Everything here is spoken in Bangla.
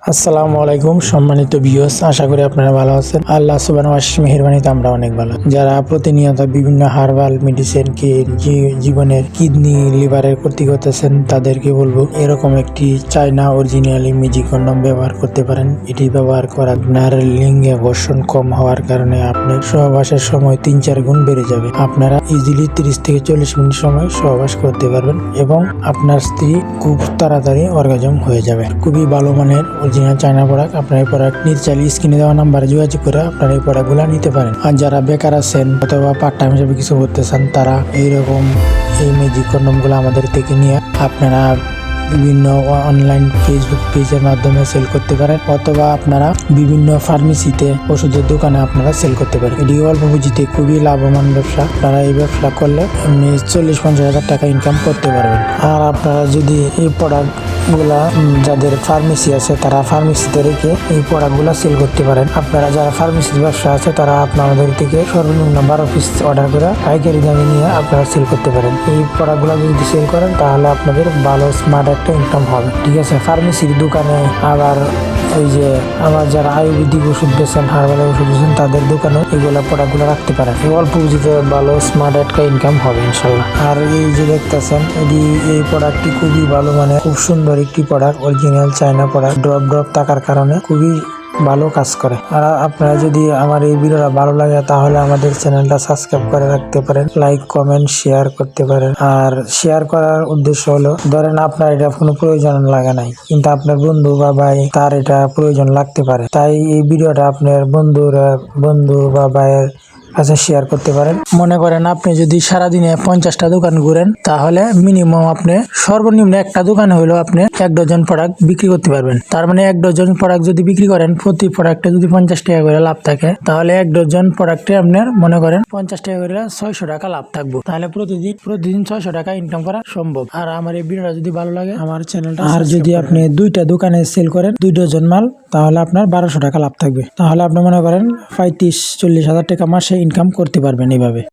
আসসালামু আলাইকুম সম্মানিত ভিউয়ার্স, আশা করি আপনারা ভালো আছেন। আল্লাহ সুবহানাহু ওয়া তাআলার মেহেরবানিতে আমরা অনেক ভালো। যারা প্রতিনিয়ত বিভিন্ন হার্বাল মেডিসিন কে জীবনের কিডনি লিভারের ক্ষতি করতেছেন তাদেরকে বলবো এরকম একটি চায়না অরিজিনালি ম্যাজিক কন্ডম ব্যবহার করতে পারেন। এটি ব্যবহার করা আপনার লিঙ্গে ঘর্ষণ কম হওয়ার কারণে আপনার সহবাসের সময় 3-4 গুণ বেড়ে যাবে। আপনারা ইজিলি 30 থেকে 40 মিনিট সময় সহবাস করতে পারবেন এবং আপনার স্ত্রী খুব তাড়াতাড়ি অর্গাজম হয়ে যাবে। খুবই ভালো মানের অরিজিনাল চায়না প্রোডাক্ট। আপনার এই প্রোডাক্ট নিতে চাইলে স্ক্রিনে দেওয়া নাম্বারে যোগাযোগ করে আপনার এই প্রোডাক্টগুলো নিতে পারেন। আর যারা বেকার আছেন অথবা পার্ট টাইম হিসেবে কিছু করতে চান তারা এইরকম এই ম্যাজিক কন্ডমগুলো আমাদের থেকে নিয়ে আপনারা বিভিন্ন অনলাইন ফেসবুক পেজের মাধ্যমে সেল করতে পারেন অথবা আপনারা বিভিন্ন ফার্মেসিতে ওষুধের দোকানে আপনারা সেল করতে পারেন। এটি অল্প পুঁজিতে খুবই লাভবান ব্যবসা। আপনারা এই ব্যবসা করলে আপনি 40-50 হাজার টাকা ইনকাম করতে পারবেন। আর আপনারা যদি এই প্রোডাক্টগুলা যাদের ফার্মেসি আছে তারা ফার্মেসিতে রেখে এই প্রোডাক্টগুলা সেল করতে পারেন। আপনারা যারা ফার্মেসির ব্যবসা আছে তারা আপনাদের থেকে সর্বনিম্ন 12 পিস অর্ডার করে পাইকারি দামে নিয়ে আপনারা সেল করতে পারেন। এই প্রোডাক্টগুলো যদি সেল করেন তাহলে আপনাদের ভালো স্মার্ট একটা ইনকাম হবে। ঠিক আছে, ফার্মেসির দোকানে আবার ওই যে আমার যারা আয়ুর্বেদিক ওষুধ বেছেন, হার্বাল ওষুধ বেছেন তাদের দোকানেও এগুলা প্রোডাক্টগুলো রাখতে পারেন। অল্প পুঁজিতে ভালো স্মার্ট একটা ইনকাম হবে ইনশাল্লাহ। আর এই যে দেখতেছেন এই প্রোডাক্টটি খুবই ভালো, মানে খুব সুন্দর একটি product, original China product. Drop থাকার কারণে খুবই ভালো কাজ করে। আর আপনারা যদি আমার এই ভিডিওটা ভালো লাগে তাহলে আমাদের চ্যানেলটা সাবস্ক্রাইব করে রাখতে পারেন, লাইক কমেন্ট শেয়ার করতে পারেন। আর শেয়ার করার উদ্দেশ্য হলো ধরেন আপনার এটা কোনো প্রয়োজন লাগে নাই কিন্তু আপনার বন্ধু বা ভাই তার এটা প্রয়োজন লাগতে পারে, তাই এই ভিডিওটা আপনার বন্ধু বা ভাইয়ের কাছে শেয়ার করতে পারেন। মনে করেন আপনি যদি সারাদিনে 50টা দোকান ঘুরেন তাহলে মিনিমাম আপনি সর্বনিম্ন একটা দোকানে হইলেও আপনি 1 ডজন প্রোডাক্ট বিক্রি করতে পারবেন। তার মানে 1 ডজন প্রোডাক্ট যদি বিক্রি করেন, প্রতি প্রোডাক্টে যদি 50 টাকা করে লাভ থাকে তাহলে 1 ডজন প্রোডাক্টে আপনার মনে করেন 50 টাকা করে 600 টাকা লাভ থাকবে। তাহলে প্রতিদিন 600 টাকা ইনকাম করা সম্ভব। আর আমার এই ভিডিওটা যদি ভালো লাগে আমার চ্যানেলটা, আর যদি আপনি 2টা দোকানে সেল করেন 2 ডজন মাল তাহলে আপনার 1200 টাকা লাভ থাকবে। তাহলে আপনি মনে করেন 35-40 হাজার টাকা মাসে ইনকাম করতে পারবেন এইভাবে।